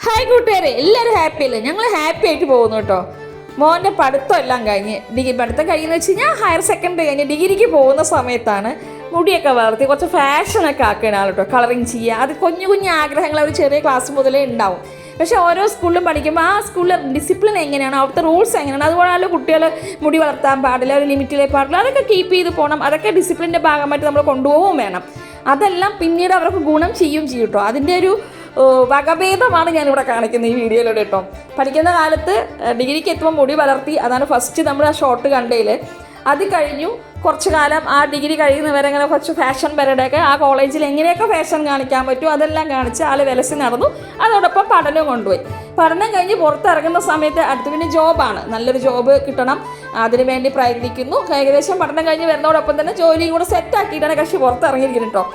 Hi കൂട്ടുകാരെ, എല്ലാവരും happy അല്ലേ? ഞങ്ങൾ ഹാപ്പി ആയിട്ട് പോകുന്നു കേട്ടോ. മോൻ്റെ പഠിത്തം എല്ലാം കഴിഞ്ഞ് പഠിത്തം കഴിയുന്ന വെച്ച് കഴിഞ്ഞാൽ ഹയർ സെക്കൻഡറി കഴിഞ്ഞ് ഡിഗ്രിക്ക് പോകുന്ന സമയത്താണ് മുടിയൊക്കെ വളർത്തി കുറച്ച് ഫാഷനൊക്കെ ആക്കുകയാണ് ആൾ കേട്ടോ. കളറിങ് ചെയ്യുക, അത് കുഞ്ഞു കുഞ്ഞു ആഗ്രഹങ്ങൾ അവർ ചെറിയ ക്ലാസ് മുതലേ ഉണ്ടാവും. പക്ഷേ ഓരോ സ്കൂളിലും പഠിക്കുമ്പോൾ ആ സ്കൂളിലെ ഡിസിപ്ലിൻ എങ്ങനെയാണ്, അവിടുത്തെ റൂൾസ് എങ്ങനെയാണ്, അതുകൊണ്ടാണ് കുട്ടികൾ മുടി വളർത്താൻ പാടില്ല, ഒരു ലിമിറ്റിലേ പാടില്ല, അതൊക്കെ കീപ്പ് ചെയ്ത് പോകണം. അതൊക്കെ ഡിസിപ്ലിൻ്റെ ഭാഗമായിട്ട് നമ്മൾ കൊണ്ടുപോകുകയും വേണം. അതെല്ലാം പിന്നീട് അവർക്ക് ഗുണം ചെയ്യും കേട്ടോ. അതിൻ്റെ ഒരു വകഭേദമാണ് ഞാനിവിടെ കാണിക്കുന്നത് ഈ വീഡിയോയിലൂടെ കേട്ടോ. പഠിക്കുന്ന കാലത്ത് ഡിഗ്രിക്ക് എത്തുമ്പോൾ മുടി വളർത്തി, അതാണ് ഫസ്റ്റ് നമ്മൾ ആ ഷോർട്ട് കണ്ടതിൽ. അത് കഴിഞ്ഞു കുറച്ച് കാലം ആ ഡിഗ്രി കഴിയുന്നവരെ അങ്ങനെ കുറച്ച് ഫാഷൻ പരേഡൊക്കെ ആ കോളേജിൽ എങ്ങനെയൊക്കെ ഫാഷൻ കാണിക്കാൻ പറ്റും അതെല്ലാം കാണിച്ച് ആൾ വിലസി നടന്നു. അതോടൊപ്പം പഠനവും കൊണ്ടുപോയി. പഠനം കഴിഞ്ഞ് പുറത്തിറങ്ങുന്ന സമയത്ത് അടുത്ത് പിന്നെ ജോബാണ്, നല്ലൊരു ജോബ് കിട്ടണം, അതിനു വേണ്ടി പ്രയത്നിക്കുന്നു. ഏകദേശം പഠനം കഴിഞ്ഞ് വരുന്നതോടൊപ്പം തന്നെ ജോലിയും കൂടെ സെറ്റാക്കിയിട്ടാണ് കക്ഷി പുറത്തിറങ്ങിയിരിക്കുന്നത് കേട്ടോ.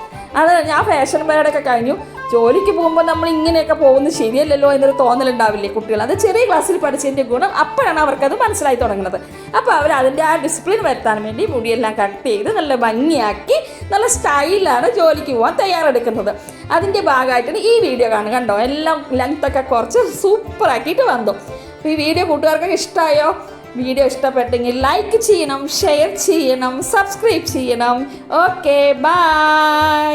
അത് ഞാൻ ഫാഷൻ പരേഡൊക്കെ കഴിഞ്ഞു. ജോലിക്ക് പോകുമ്പോൾ നമ്മൾ ഇങ്ങനെയൊക്കെ പോകുന്നത് ശരിയല്ലല്ലോ എന്നൊരു തോന്നലുണ്ടാവില്ലേ കുട്ടികൾ? അത് ചെറിയ ക്ലാസ്സിൽ പഠിച്ചതിൻ്റെ ഗുണം അപ്പോഴാണ് അവർക്കത് മനസ്സിലായി തുടങ്ങുന്നത്. അപ്പോൾ അവർ അതിൻ്റെ ആ ഡിസിപ്ലിൻ വരുത്താൻ വേണ്ടി മുടിയെല്ലാം കട്ട് ചെയ്ത് നല്ല ഭംഗിയാക്കി നല്ല സ്റ്റൈലാണ് ജോലിക്ക് പോകാൻ തയ്യാറെടുക്കുന്നത്. അതിൻ്റെ ഭാഗമായിട്ടാണ് ഈ വീഡിയോ കാണുക. കണ്ടോ, എല്ലാം ലെങ്ത്തൊക്കെ കുറച്ച് സൂപ്പറാക്കിയിട്ട് വന്നു. അപ്പോൾ ഈ വീഡിയോ കൂട്ടുകാർക്കൊക്കെ ഇഷ്ടമായോ? വീഡിയോ ഇഷ്ടപ്പെട്ടെങ്കിൽ ലൈക്ക് ചെയ്യണം, ഷെയർ ചെയ്യണം, സബ്സ്ക്രൈബ് ചെയ്യണം. Okay, by.